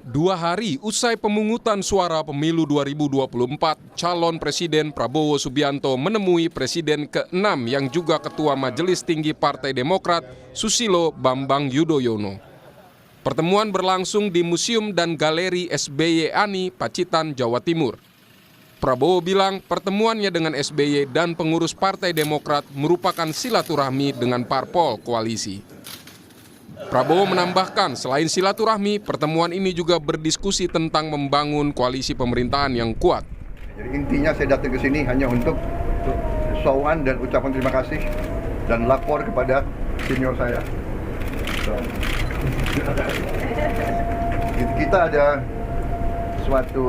2 hari usai pemungutan suara pemilu 2024, calon Presiden Prabowo Subianto menemui Presiden ke-6 yang juga Ketua Majelis Tinggi Partai Demokrat, Susilo Bambang Yudhoyono. Pertemuan berlangsung di Museum dan Galeri SBY Ani, Pacitan, Jawa Timur. Prabowo bilang pertemuannya dengan SBY dan pengurus Partai Demokrat merupakan silaturahmi dengan parpol koalisi. Prabowo menambahkan selain silaturahmi, pertemuan ini juga berdiskusi tentang membangun koalisi pemerintahan yang kuat. Jadi intinya saya datang ke sini hanya untuk sowan dan ucapan terima kasih dan lapor kepada senior saya. Kita ada suatu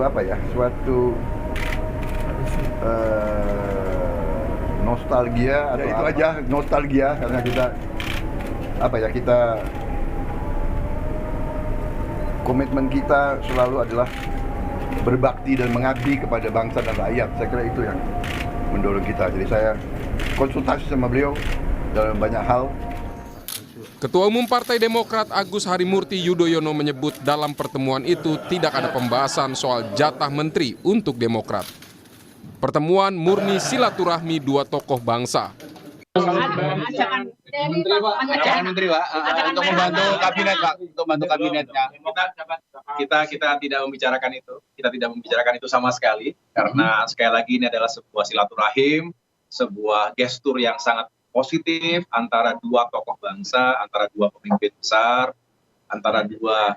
nostalgia atau itu aja nostalgia karena kita komitmen kita selalu adalah berbakti dan mengabdi kepada bangsa dan rakyat. Saya kira itu yang mendorong kita. Jadi saya konsultasi sama beliau dalam banyak hal. Ketua Umum Partai Demokrat Agus Harimurti Yudhoyono menyebut dalam pertemuan itu tidak ada pembahasan soal jatah menteri untuk Demokrat. Pertemuan murni silaturahmi dua tokoh bangsa. Menteri, Pak, untuk membantu kabinet, Pak, untuk membantu kabinetnya. Kita tidak membicarakan itu. Kita tidak membicarakan itu sama sekali karena sekali lagi ini adalah sebuah silaturahim, sebuah gestur yang sangat positif antara dua tokoh bangsa, antara dua pemimpin besar, antara dua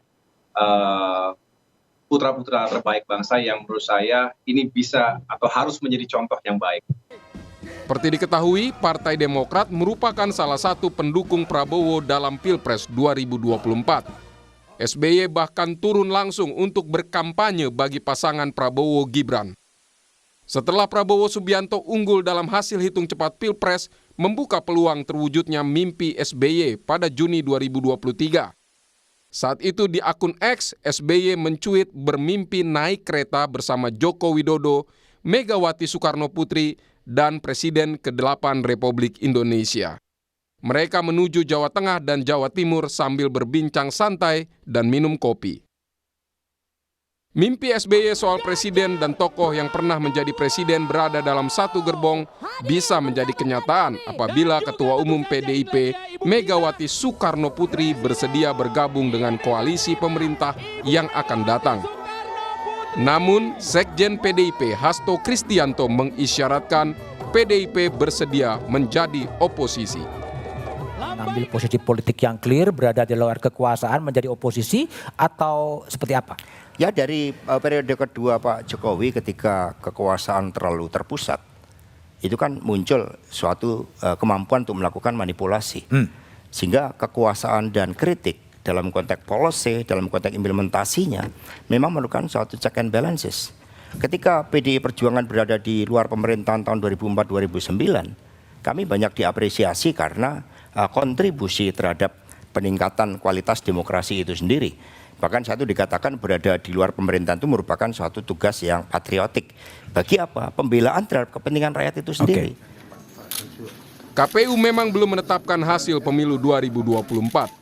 putra-putra terbaik bangsa yang menurut saya ini bisa atau harus menjadi contoh yang baik. Seperti diketahui, Partai Demokrat merupakan salah satu pendukung Prabowo dalam Pilpres 2024. SBY bahkan turun langsung untuk berkampanye bagi pasangan Prabowo-Gibran. Setelah Prabowo Subianto unggul dalam hasil hitung cepat Pilpres, membuka peluang terwujudnya mimpi SBY pada Juni 2023. Saat itu di akun X, SBY mencuit bermimpi naik kereta bersama Joko Widodo, Megawati Soekarno Putri, dan Presiden ke-8 Republik Indonesia. Mereka menuju Jawa Tengah dan Jawa Timur sambil berbincang santai dan minum kopi. Mimpi SBY soal presiden dan tokoh yang pernah menjadi presiden berada dalam satu gerbong bisa menjadi kenyataan apabila Ketua Umum PDIP Megawati Soekarno Putri bersedia bergabung dengan koalisi pemerintah yang akan datang. Namun, Sekjen PDIP Hasto Kristianto mengisyaratkan PDIP bersedia menjadi oposisi. Mengambil posisi politik yang clear, berada di luar kekuasaan menjadi oposisi atau seperti apa? Ya, dari periode kedua Pak Jokowi ketika kekuasaan terlalu terpusat, itu kan muncul suatu kemampuan untuk melakukan manipulasi. Sehingga kekuasaan dan kritik dalam konteks policy, dalam konteks implementasinya memang memerlukan suatu check and balances. Ketika PDI Perjuangan berada di luar pemerintahan tahun 2004-2009, kami banyak diapresiasi karena kontribusi terhadap peningkatan kualitas demokrasi itu sendiri. Bahkan satu dikatakan berada di luar pemerintahan itu merupakan suatu tugas yang patriotik. Bagi apa? Pembelaan terhadap kepentingan rakyat itu sendiri. KPU memang belum menetapkan hasil pemilu 2024.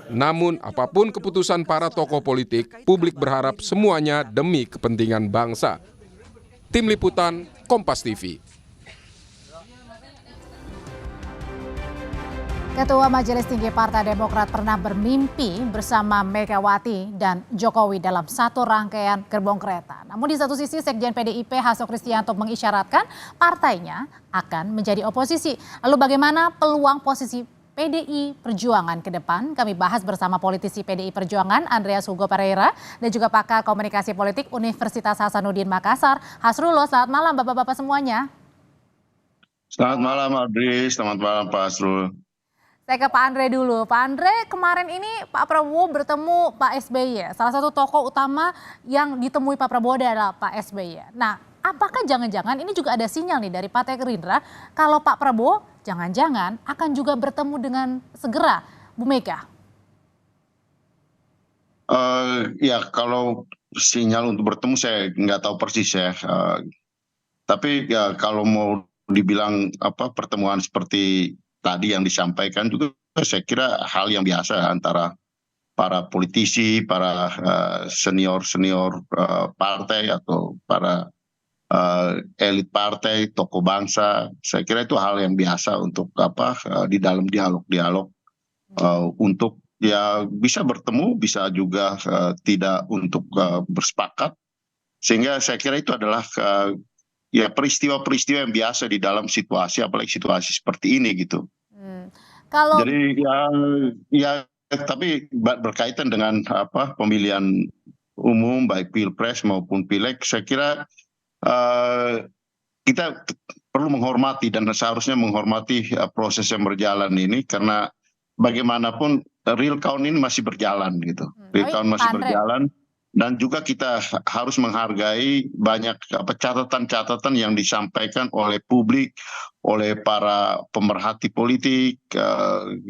Namun, apapun keputusan para tokoh politik, publik berharap semuanya demi kepentingan bangsa. Tim Liputan, Kompas TV. Ketua Majelis Tinggi Partai Demokrat pernah bermimpi bersama Megawati dan Jokowi dalam satu rangkaian gerbong kereta. Namun di satu sisi Sekjen PDIP Hasto Kristianto mengisyaratkan partainya akan menjadi oposisi. Lalu bagaimana peluang posisi PDI Perjuangan ke depan? Kami bahas bersama politisi PDI Perjuangan Andreas Hugo Pereira dan juga pakar komunikasi politik Universitas Hasanuddin Makassar, Hasrullo. Selamat malam Bapak-Bapak semuanya. Selamat malam Adri, selamat malam Pak Hasrul. Saya ke Pak Andre dulu. Pak Andre, kemarin ini Pak Prabowo bertemu Pak SBY. Salah satu tokoh utama yang ditemui Pak Prabowo adalah Pak SBY. Nah, apakah jangan-jangan ini juga ada sinyal nih dari Partai Gerindra kalau Pak Prabowo jangan-jangan akan juga bertemu dengan segera Bu Mega? Ya, kalau sinyal untuk bertemu saya nggak tahu persis ya. Tapi ya kalau mau dibilang pertemuan seperti tadi yang disampaikan juga saya kira hal yang biasa antara para politisi, para senior-senior partai atau para elit partai, tokoh bangsa. Saya kira itu hal yang biasa untuk di dalam dialog-dialog untuk ya bisa bertemu, bisa juga tidak untuk bersepakat. Sehingga saya kira itu adalah ya peristiwa-peristiwa yang biasa di dalam situasi, apalagi situasi seperti ini gitu. Kalau Jadi ya tapi berkaitan dengan pemilihan umum baik pilpres maupun pileg, saya kira kita perlu menghormati dan seharusnya menghormati proses yang berjalan ini, karena bagaimanapun real count ini masih berjalan gitu. Real count masih berjalan. Dan juga kita harus menghargai banyak catatan-catatan yang disampaikan oleh publik, oleh para pemerhati politik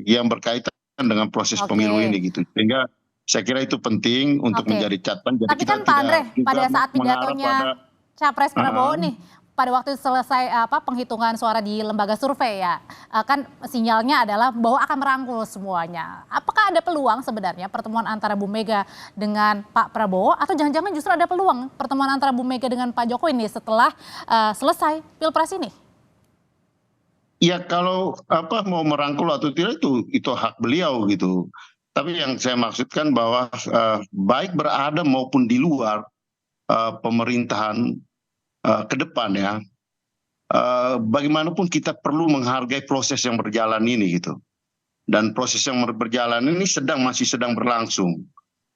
yang berkaitan dengan proses pemilu ini gitu. Sehingga saya kira itu penting untuk menjadi catatan. Jadi tapi kan Pak Andre, pada saat pidatonya Capres Prabowo nih, pada waktu selesai penghitungan suara di lembaga survei ya, kan sinyalnya adalah bahwa akan merangkul semuanya. Apakah ada peluang sebenarnya pertemuan antara Bu Mega dengan Pak Prabowo, atau jangan-jangan justru ada peluang pertemuan antara Bu Mega dengan Pak Jokowi ini setelah selesai Pilpres ini? Ya kalau mau merangkul atau tidak itu hak beliau gitu. Tapi yang saya maksudkan bahwa baik berada maupun di luar pemerintahan ke depan ya, bagaimanapun kita perlu menghargai proses yang berjalan ini gitu. Dan proses yang berjalan ini masih sedang berlangsung.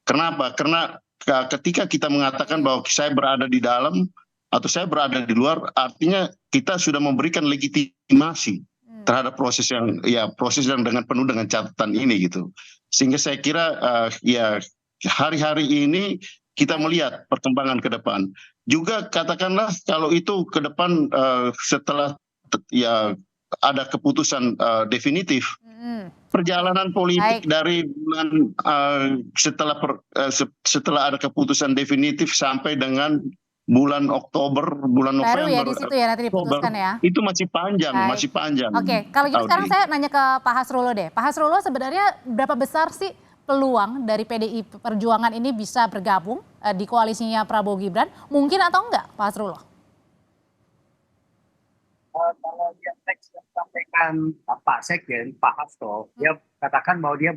Kenapa? Karena ketika kita mengatakan bahwa saya berada di dalam atau saya berada di luar, artinya kita sudah memberikan legitimasi terhadap proses yang dengan penuh dengan catatan ini gitu. Sehingga saya kira ya hari-hari ini kita melihat perkembangan ke depan. Juga katakanlah kalau itu ke depan setelah ya ada keputusan definitif, perjalanan politik dari bulan setelah ada keputusan definitif sampai dengan bulan Oktober, bulan November. Baru ya di situ ya nanti diputuskan ya. Itu masih panjang, masih panjang. Oke, kalau gitu sekarang saya nanya ke Pak Hasrullo deh. Pak Hasrullo, sebenarnya berapa besar sih peluang dari PDI Perjuangan ini bisa bergabung di koalisinya Prabowo Gibran? Mungkin atau enggak, Pak Hasrullo? Kalau dia teks yang sampaikan Pak Sekjen, Pak Hasto, dia katakan bahwa dia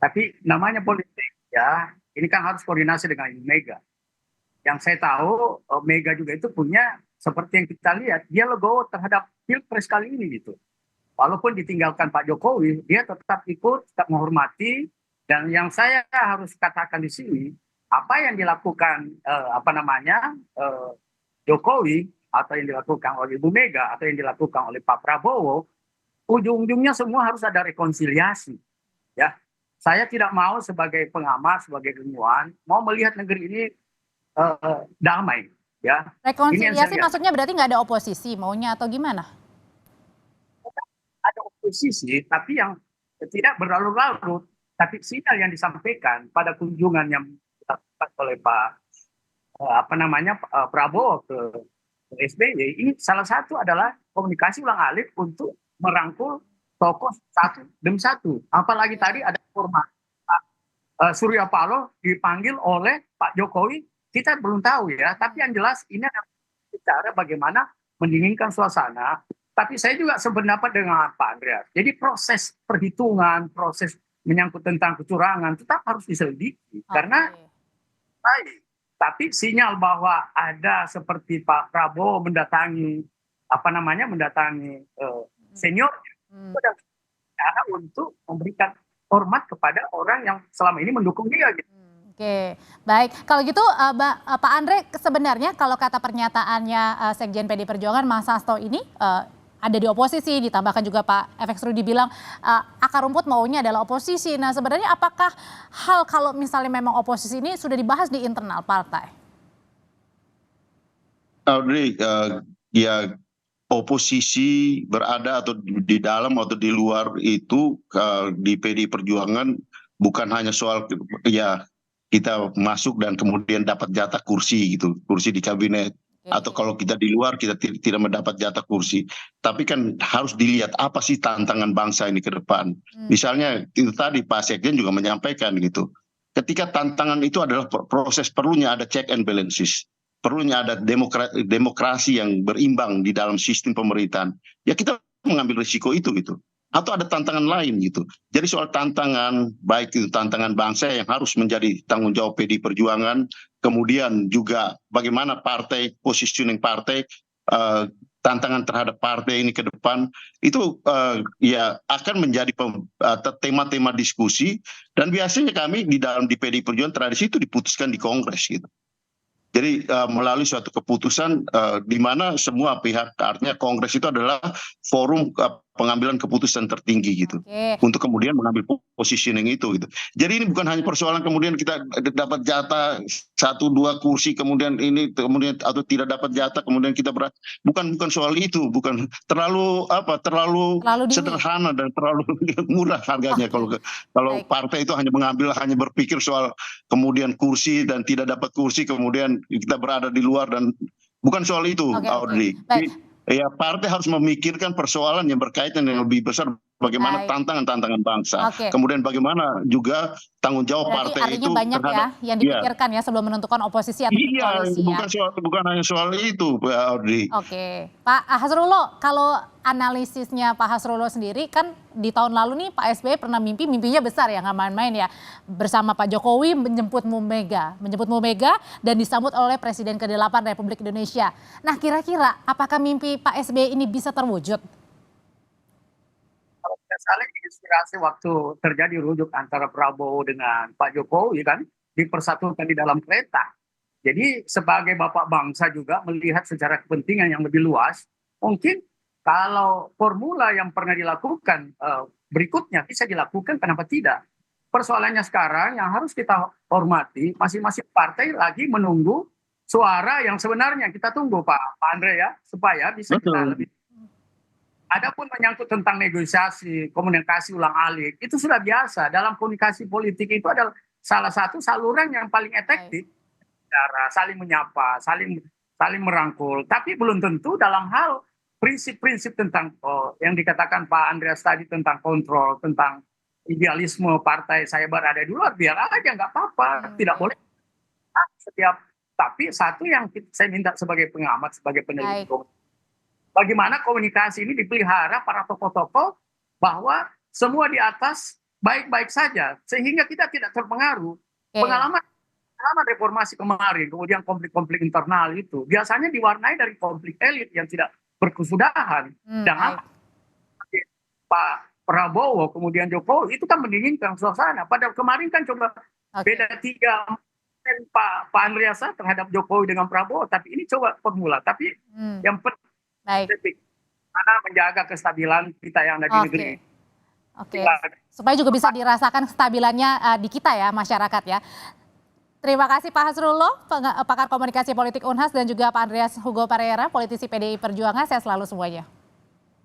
tapi namanya politik ya, ini kan harus koordinasi dengan Mega. Yang saya tahu Mega juga itu punya, seperti yang kita lihat, dia legowo terhadap Pilpres kali ini gitu. Walaupun ditinggalkan Pak Jokowi, dia tetap ikut, tetap menghormati. Dan yang saya harus katakan di sini, apa yang dilakukan Jokowi atau yang dilakukan oleh Ibu Mega atau yang dilakukan oleh Pak Prabowo, ujung-ujungnya semua harus ada rekonsiliasi. Ya, saya tidak mau sebagai pengamat, sebagai ilmuwan, mau melihat negeri ini damai. Ya. Rekonsiliasi maksudnya berarti nggak ada oposisi maunya atau gimana? Ada oposisi, tapi yang tidak berlarut-larut. Tapi sinyal yang disampaikan pada kunjungan yang dilakukan oleh Pak Prabowo ke SBY, ini salah satu adalah komunikasi ulang-alik untuk merangkul tokoh satu demi satu. Apalagi tadi ada informasi Surya Paloh dipanggil oleh Pak Jokowi, kita belum tahu ya. Tapi yang jelas ini adalah cara bagaimana mendinginkan suasana. Tapi saya juga sependapat dengan Pak Andreas. Jadi proses perhitungan, proses menyangkut tentang kecurangan tetap harus diselidiki. Karena tapi sinyal bahwa ada seperti Pak Prabowo mendatangi senior itu adalah cara untuk memberikan hormat kepada orang yang selama ini mendukung dia gitu. Oke, baik. Kalau gitu Pak Andre, sebenarnya kalau kata pernyataannya Sekjen PD Perjuangan Mas Hasto ini ada di oposisi, ditambahkan juga Pak FX Rudi bilang akar rumput maunya adalah oposisi. Nah sebenarnya apakah kalau misalnya memang oposisi ini sudah dibahas di internal partai? Audrey, ya oposisi berada atau di dalam atau di luar itu di PDI Perjuangan bukan hanya soal ya kita masuk dan kemudian dapat jatah kursi gitu, kursi di kabinet. Atau kalau kita di luar kita tidak mendapat jatah kursi. Tapi kan harus dilihat apa sih tantangan bangsa ini ke depan. Misalnya itu tadi Pak Sekjen juga menyampaikan gitu. Ketika tantangan itu adalah proses perlunya ada check and balances. Perlunya ada demokrasi yang berimbang di dalam sistem pemerintahan. Ya kita mengambil risiko itu gitu. Atau ada tantangan lain gitu. Jadi soal tantangan, baik itu tantangan bangsa yang harus menjadi tanggung jawab PDI Perjuangan, kemudian juga bagaimana partai, positioning partai, tantangan terhadap partai ini ke depan, itu ya akan menjadi tema-tema diskusi, dan biasanya kami di PDI Perjuangan tradisi itu diputuskan di Kongres gitu. Jadi melalui suatu keputusan di mana semua pihak, artinya Kongres itu adalah forum pengambilan keputusan tertinggi gitu, untuk kemudian mengambil positioning itu gitu. Jadi ini bukan hanya persoalan kemudian kita dapat jatah 1-2 kursi kemudian atau tidak dapat jatah kemudian kita bukan soal itu, bukan terlalu sederhana dan terlalu murah harganya. Kalau partai itu hanya berpikir soal kemudian kursi dan tidak dapat kursi kemudian kita berada di luar, dan bukan soal itu, Audrey. Ya, partai harus memikirkan persoalan yang berkaitan yang lebih besar, bagaimana tantangan-tantangan bangsa. Kemudian bagaimana juga tanggung jawab partai itu banyak terhadap, yang dipikirkan ya sebelum menentukan oposisi atau koalisi. Bukan hanya soal itu, Audrey. Pak Hasrullo, kalau analisisnya Pak Hasrullo sendiri kan di tahun lalu nih Pak SBY pernah mimpinya besar ya, nggak main-main ya, bersama Pak Jokowi menjemput Bu Mega dan disambut oleh Presiden ke-8 Republik Indonesia. Nah, kira-kira apakah mimpi Pak SBY ini bisa terwujud? Saling inspirasi waktu terjadi rujuk antara Prabowo dengan Pak Jokowi kan, dipersatukan di dalam kereta. Jadi sebagai bapak bangsa juga melihat secara kepentingan yang lebih luas, mungkin kalau formula yang pernah dilakukan berikutnya bisa dilakukan, kenapa tidak? Persoalannya sekarang yang harus kita hormati, masing-masing partai lagi menunggu suara yang sebenarnya. Kita tunggu Pak Andre ya, supaya bisa kita lebih. Adapun menyangkut tentang negosiasi, komunikasi ulang-alik, itu sudah biasa. Dalam komunikasi politik itu adalah salah satu saluran yang paling efektif. Cara saling menyapa, saling merangkul. Tapi belum tentu dalam hal prinsip-prinsip tentang yang dikatakan Pak Andreas tadi tentang kontrol, tentang idealisme partai saya berada di luar, biar aja nggak apa-apa. Tidak boleh tapi satu yang saya minta sebagai pengamat, sebagai peneliti, bagaimana komunikasi ini dipelihara para tokoh-tokoh bahwa semua di atas baik-baik saja sehingga kita tidak terpengaruh. Pengalaman reformasi kemarin, kemudian konflik-konflik internal itu biasanya diwarnai dari konflik elit yang tidak berkesudahan. Dan Pak Prabowo kemudian Jokowi itu kan mendinginkan suasana. Padahal kemarin kan coba beda 3 Pak Andreas terhadap Jokowi dengan Prabowo, tapi ini coba formula. Tapi yang penting mana menjaga kestabilan kita yang ada di negeri. Supaya juga bisa dirasakan kestabilannya di kita ya, masyarakat ya. Terima kasih Pak Hasrullo, pakar komunikasi politik Unhas, dan juga Pak Andreas Hugo Pereira, politisi PDI Perjuangan. Sehat selalu semuanya.